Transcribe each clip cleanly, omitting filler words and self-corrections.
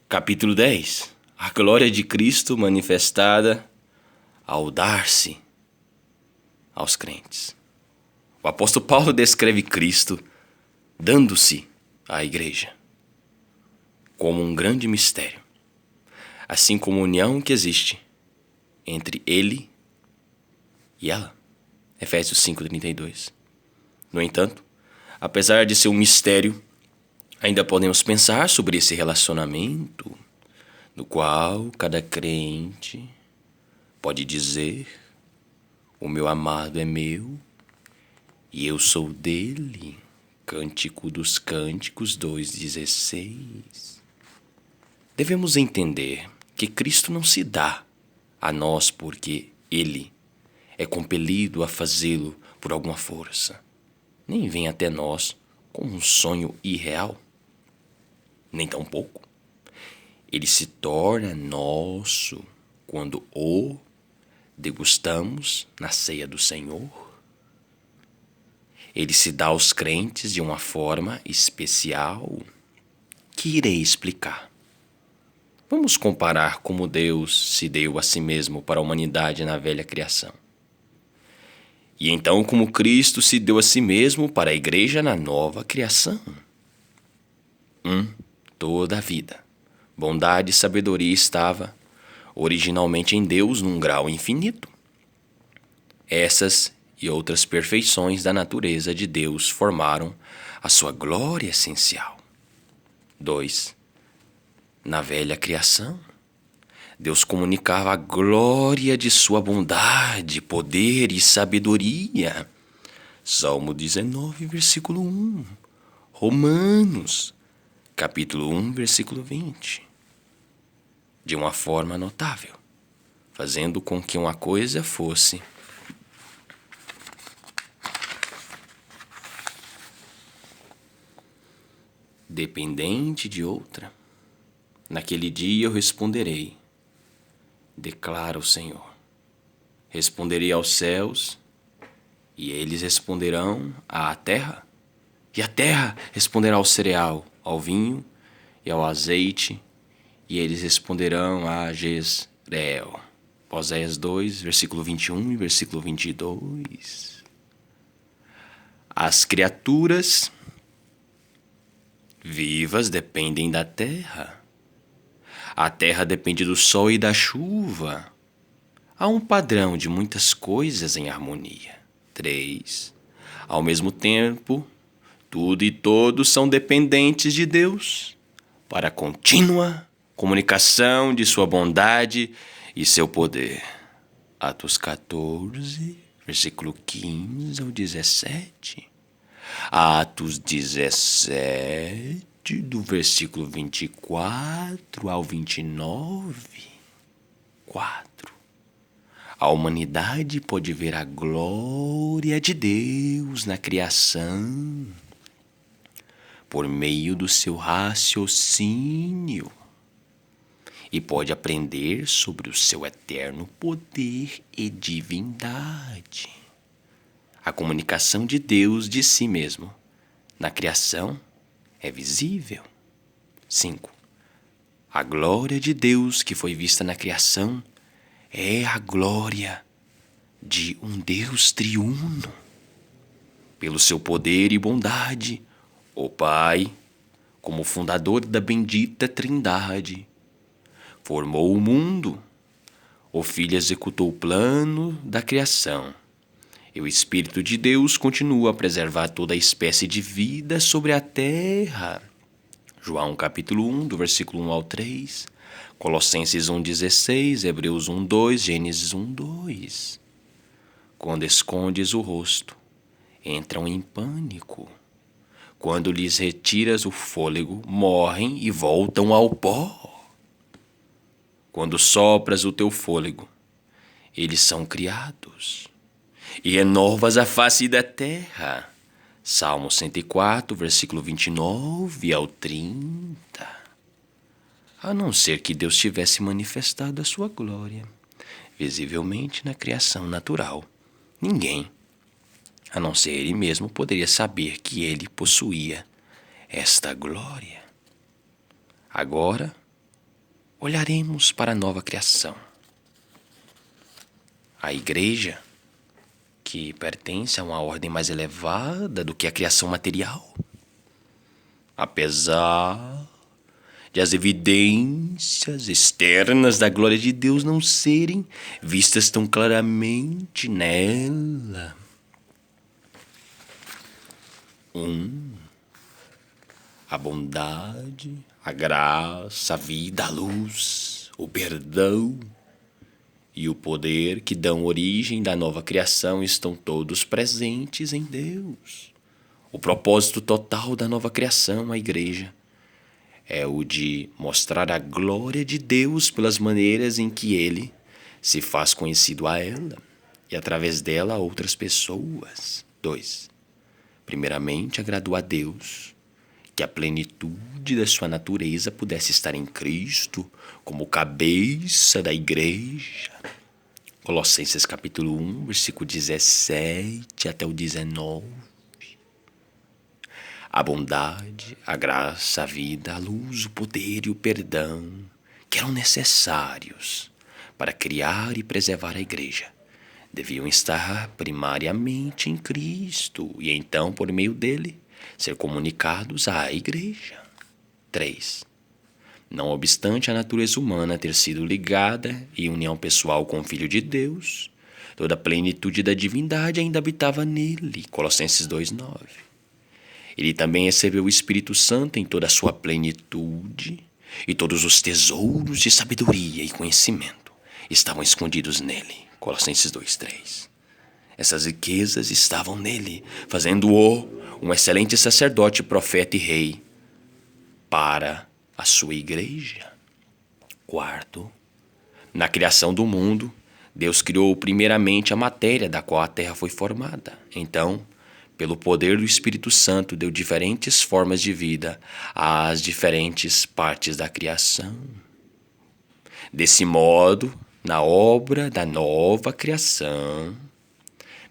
Capítulo 10. A glória de Cristo manifestada ao dar-se aos crentes. O apóstolo Paulo descreve Cristo dando-se à igreja como um grande mistério, assim como a união que existe entre ele e ela. Efésios 5:32. No entanto, apesar de ser um mistério, ainda podemos pensar sobre esse relacionamento no qual cada crente pode dizer: o meu amado é meu e eu sou dele. Cântico dos Cânticos 2:16. Devemos entender que Cristo não se dá a nós porque Ele é compelido a fazê-lo por alguma força, nem vem até nós como um sonho irreal, nem tampouco Ele se torna nosso quando o degustamos na ceia do Senhor. Ele se dá aos crentes de uma forma especial que irei explicar. Vamos comparar como Deus se deu a si mesmo para a humanidade na velha criação. E então como Cristo se deu a si mesmo para a igreja na nova criação. Toda a vida, bondade e sabedoria estava originalmente em Deus num grau infinito. Essas e outras perfeições da natureza de Deus formaram a sua glória essencial. 2. Na velha criação, Deus comunicava a glória de sua bondade, poder e sabedoria. Salmo 19, versículo 1. Romanos, capítulo 1, versículo 20. De uma forma notável, fazendo com que uma coisa fosse dependente de outra. Naquele dia eu responderei, declara o Senhor. Responderei aos céus, e eles responderão à terra, e a terra responderá ao cereal, ao vinho e ao azeite, e eles responderão a Jezreel. Oséias 2, versículo 21 e versículo 22. As criaturas vivas dependem da terra. A terra depende do sol e da chuva. Há um padrão de muitas coisas em harmonia. 3. Ao mesmo tempo, tudo e todos são dependentes de Deus para a contínua comunicação de sua bondade e seu poder. Atos 14, versículo 15 ao 17. Atos 17, do versículo 24 ao 29. 4. A humanidade pode ver a glória de Deus na criação por meio do seu raciocínio e pode aprender sobre o seu eterno poder e divindade. A comunicação de Deus de si mesmo na criação é visível. 5. A glória de Deus que foi vista na criação é a glória de um Deus triuno. Pelo seu poder e bondade, o Pai, como fundador da bendita Trindade, formou o mundo. O Filho executou o plano da criação. E o Espírito de Deus continua a preservar toda a espécie de vida sobre a terra. João capítulo 1, do versículo 1 ao 3. Colossenses 1:16, Hebreus 1:2, Gênesis 1:2. Quando escondes o rosto, entram em pânico. Quando lhes retiras o fôlego, morrem e voltam ao pó. Quando sopras o teu fôlego, eles são criados e renovas a face da terra. Salmo 104, versículo 29 ao 30. A não ser que Deus tivesse manifestado a sua glória, visivelmente na criação natural, ninguém, a não ser Ele mesmo, poderia saber que Ele possuía esta glória. Agora, olharemos para a nova criação. A igreja, que pertence a uma ordem mais elevada do que a criação material. Apesar de as evidências externas da glória de Deus não serem vistas tão claramente nela. A bondade, a graça, a vida, a luz, o perdão e o poder que dão origem da nova criação estão todos presentes em Deus. O propósito total da nova criação, a igreja, é o de mostrar a glória de Deus pelas maneiras em que Ele se faz conhecido a ela e através dela a outras pessoas. 2. Primeiramente, agradou a Deus que a plenitude da sua natureza pudesse estar em Cristo como cabeça da igreja. Colossenses capítulo 1, versículo 17 até o 19. A bondade, a graça, a vida, a luz, o poder e o perdão que eram necessários para criar e preservar a igreja deviam estar primariamente em Cristo e então, por meio dele, ser comunicados à igreja. 3. Não obstante a natureza humana ter sido ligada em união pessoal com o Filho de Deus, toda a plenitude da divindade ainda habitava nele. Colossenses 2:9. Ele também recebeu o Espírito Santo em toda a sua plenitude, e todos os tesouros de sabedoria e conhecimento estavam escondidos nele. Colossenses 2:3. Essas riquezas estavam nele, fazendo-o um excelente sacerdote, profeta e rei para a sua igreja. 4. Na criação do mundo, Deus criou primeiramente a matéria da qual a terra foi formada. Então, pelo poder do Espírito Santo, deu diferentes formas de vida às diferentes partes da criação. Desse modo, na obra da nova criação,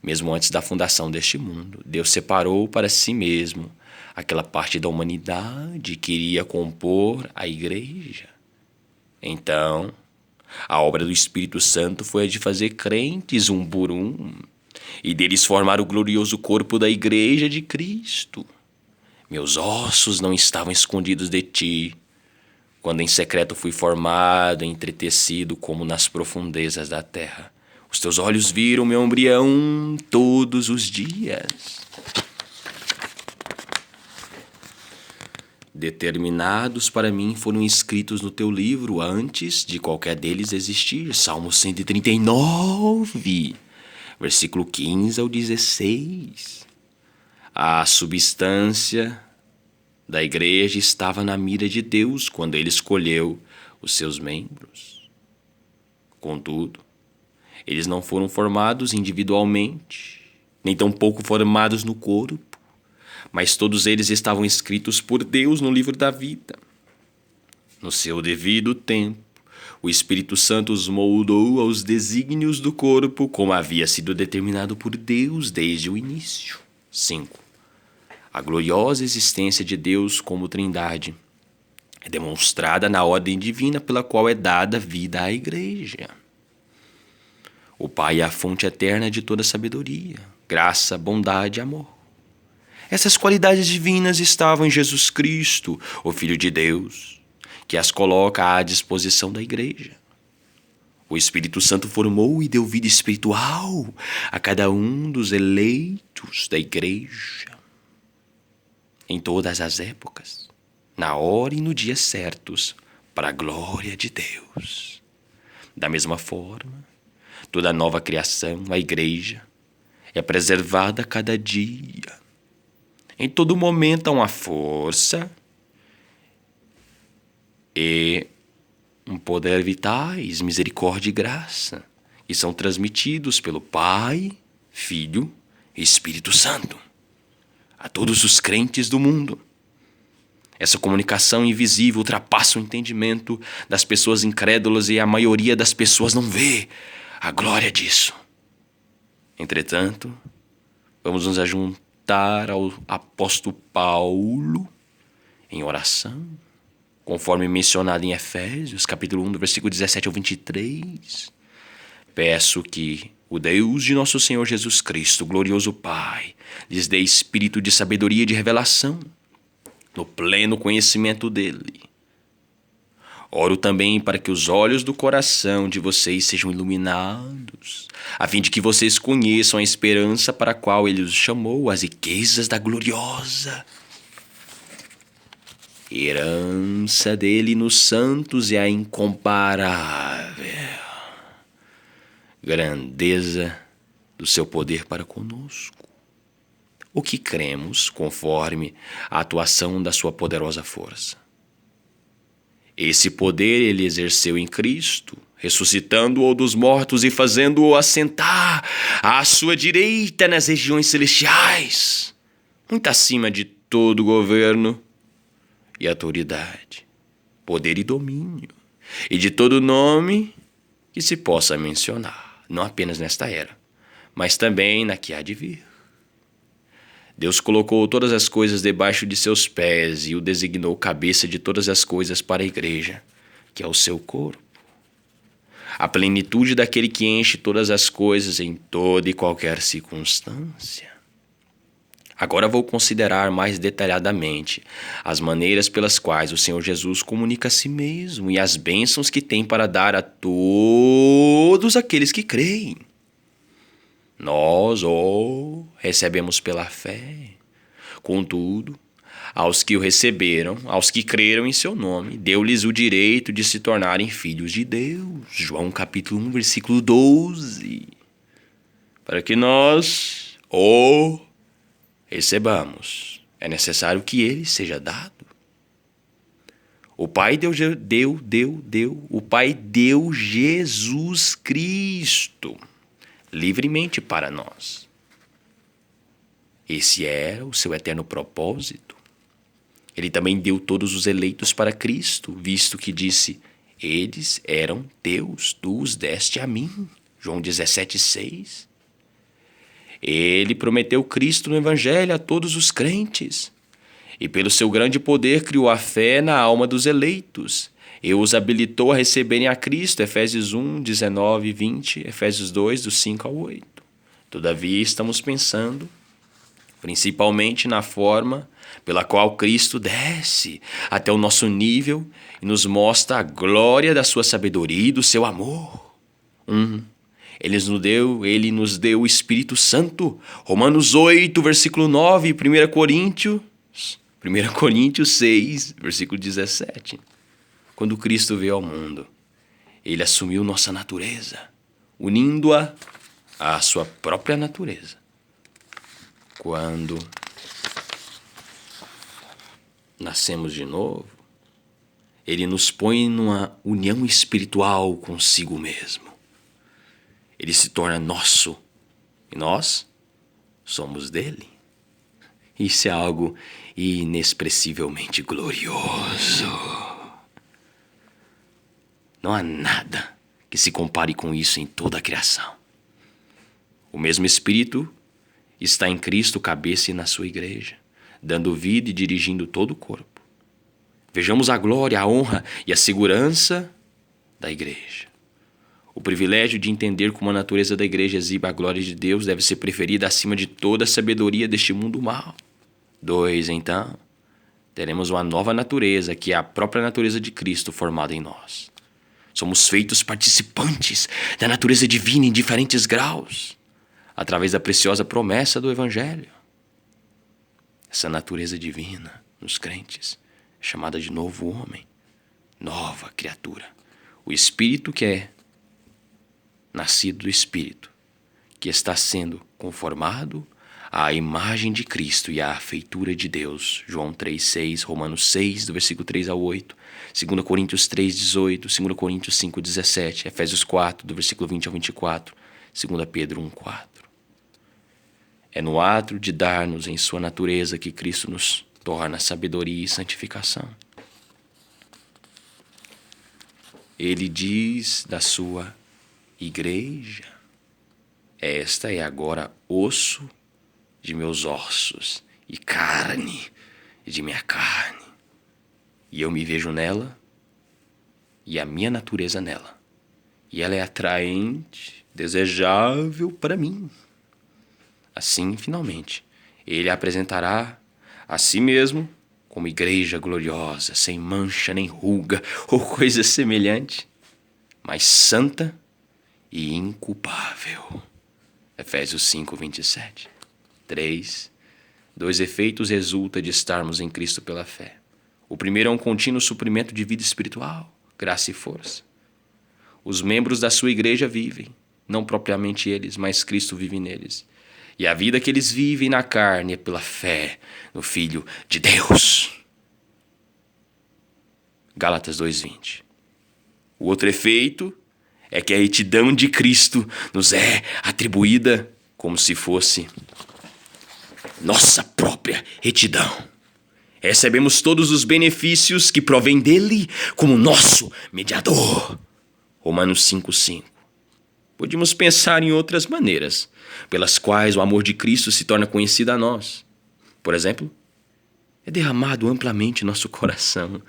mesmo antes da fundação deste mundo, Deus separou para si mesmo aquela parte da humanidade que iria compor a igreja. Então, a obra do Espírito Santo foi a de fazer crentes um por um, e deles formar o glorioso corpo da igreja de Cristo. Meus ossos não estavam escondidos de ti, quando em secreto fui formado e entretecido como nas profundezas da terra. Os teus olhos viram meu embrião todos os dias. Determinados para mim foram escritos no teu livro antes de qualquer deles existir. Salmo 139, versículo 15 ao 16. A substância da igreja estava na mira de Deus quando ele escolheu os seus membros. Contudo, eles não foram formados individualmente, nem tampouco formados no corpo, mas todos eles estavam escritos por Deus no livro da vida. No seu devido tempo, o Espírito Santo os moldou aos desígnios do corpo, como havia sido determinado por Deus desde o início. 5. A gloriosa existência de Deus como Trindade é demonstrada na ordem divina pela qual é dada vida à igreja. O Pai é a fonte eterna de toda sabedoria, graça, bondade e amor. Essas qualidades divinas estavam em Jesus Cristo, o Filho de Deus, que as coloca à disposição da igreja. O Espírito Santo formou e deu vida espiritual a cada um dos eleitos da igreja, em todas as épocas, na hora e no dia certos, para a glória de Deus. Da mesma forma, toda nova criação, a igreja, é preservada a cada dia. Em todo momento há uma força e um poder vitais, misericórdia e graça, que são transmitidos pelo Pai, Filho e Espírito Santo a todos os crentes do mundo. Essa comunicação invisível ultrapassa o entendimento das pessoas incrédulas e a maioria das pessoas não vê a glória disso. Entretanto, vamos nos ajuntar ao apóstolo Paulo em oração conforme mencionado em Efésios, capítulo 1, do versículo 17 ao 23. Peço que o Deus de nosso Senhor Jesus Cristo, glorioso Pai, lhes dê espírito de sabedoria e de revelação, no pleno conhecimento dele. Oro também para que os olhos do coração de vocês sejam iluminados, a fim de que vocês conheçam a esperança para a qual ele os chamou, as riquezas da gloriosa herança dele nos santos e a incomparável grandeza do seu poder para conosco. O que cremos conforme a atuação da sua poderosa força. Esse poder ele exerceu em Cristo, ressuscitando-o dos mortos e fazendo-o assentar à sua direita nas regiões celestiais, muito acima de todo governo e autoridade, poder e domínio, e de todo nome que se possa mencionar, não apenas nesta era, mas também na que há de vir. Deus colocou todas as coisas debaixo de seus pés e o designou cabeça de todas as coisas para a igreja, que é o seu corpo. A plenitude daquele que enche todas as coisas em toda e qualquer circunstância. Agora vou considerar mais detalhadamente as maneiras pelas quais o Senhor Jesus comunica a si mesmo e as bênçãos que tem para dar a todos aqueles que creem. Nós, recebemos pela fé. Contudo, aos que o receberam, aos que creram em seu nome, deu-lhes o direito de se tornarem filhos de Deus. João capítulo 1, versículo 12. Para que nós o recebamos, é necessário que ele seja dado. O Pai o Pai deu Jesus Cristo livremente para nós. Esse era o seu eterno propósito. Ele também deu todos os eleitos para Cristo, visto que disse, eles eram teus, tu os deste a mim. João 17,6. Ele prometeu Cristo no Evangelho a todos os crentes, e pelo seu grande poder criou a fé na alma dos eleitos, e os habilitou a receberem a Cristo, Efésios 1, 19 e 20, Efésios 2, do 5 ao 8. Todavia estamos pensando principalmente na forma pela qual Cristo desce até o nosso nível e nos mostra a glória da sua sabedoria e do seu amor. Ele nos deu o Espírito Santo. Romanos 8, versículo 9, 1 Coríntios 6, versículo 17. Quando Cristo veio ao mundo, ele assumiu nossa natureza, unindo-a à sua própria natureza. Quando nascemos de novo, ele nos põe numa união espiritual consigo mesmo. Ele se torna nosso e nós somos dele. Isso é algo inexpressivelmente glorioso. Não há nada que se compare com isso em toda a criação. O mesmo Espírito está em Cristo, cabeça, e na sua igreja, dando vida e dirigindo todo o corpo. Vejamos a glória, a honra e a segurança da igreja. O privilégio de entender como a natureza da igreja exibe a glória de Deus deve ser preferida acima de toda a sabedoria deste mundo mal. 2. Então, teremos uma nova natureza, que é a própria natureza de Cristo formada em nós. Somos feitos participantes da natureza divina em diferentes graus, através da preciosa promessa do Evangelho. Essa natureza divina nos crentes é chamada de novo homem, nova criatura. O Espírito que é nascido do Espírito, que está sendo conformado à imagem de Cristo e à feitura de Deus. João 3,6, Romanos 6, do versículo 3 ao 8, 2 Coríntios 3,18, 2 Coríntios 5,17, Efésios 4, do versículo 20 ao 24, 2 Pedro 1,4. É no ato de dar-nos em sua natureza que Cristo nos torna sabedoria e santificação. Ele diz da sua igreja, esta é agora osso de meus ossos e carne de minha carne. E eu me vejo nela e a minha natureza nela. E ela é atraente, desejável para mim. Assim, finalmente, ele apresentará a si mesmo como igreja gloriosa, sem mancha nem ruga ou coisa semelhante, mas santa e inculpável. Efésios 5:27. 3. Dois efeitos resulta de estarmos em Cristo pela fé. O primeiro é um contínuo suprimento de vida espiritual, graça e força. Os membros da sua igreja vivem, não propriamente eles, mas Cristo vive neles. E a vida que eles vivem na carne é pela fé no Filho de Deus. Gálatas 2:20. O outro efeito é que a retidão de Cristo nos é atribuída como se fosse nossa própria retidão. Recebemos todos os benefícios que provêm dele como nosso mediador. Romanos 5:5. Podemos pensar em outras maneiras pelas quais o amor de Cristo se torna conhecido a nós. Por exemplo, é derramado amplamente em nosso coração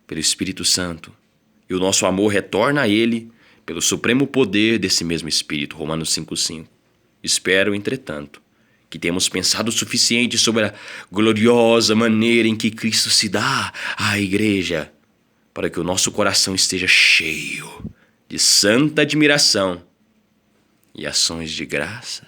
pelo Espírito Santo, e o nosso amor retorna a ele pelo supremo poder desse mesmo Espírito. Romanos 5:5. Espero, entretanto, que temos pensado o suficiente sobre a gloriosa maneira em que Cristo se dá à igreja, para que o nosso coração esteja cheio de santa admiração e ações de graças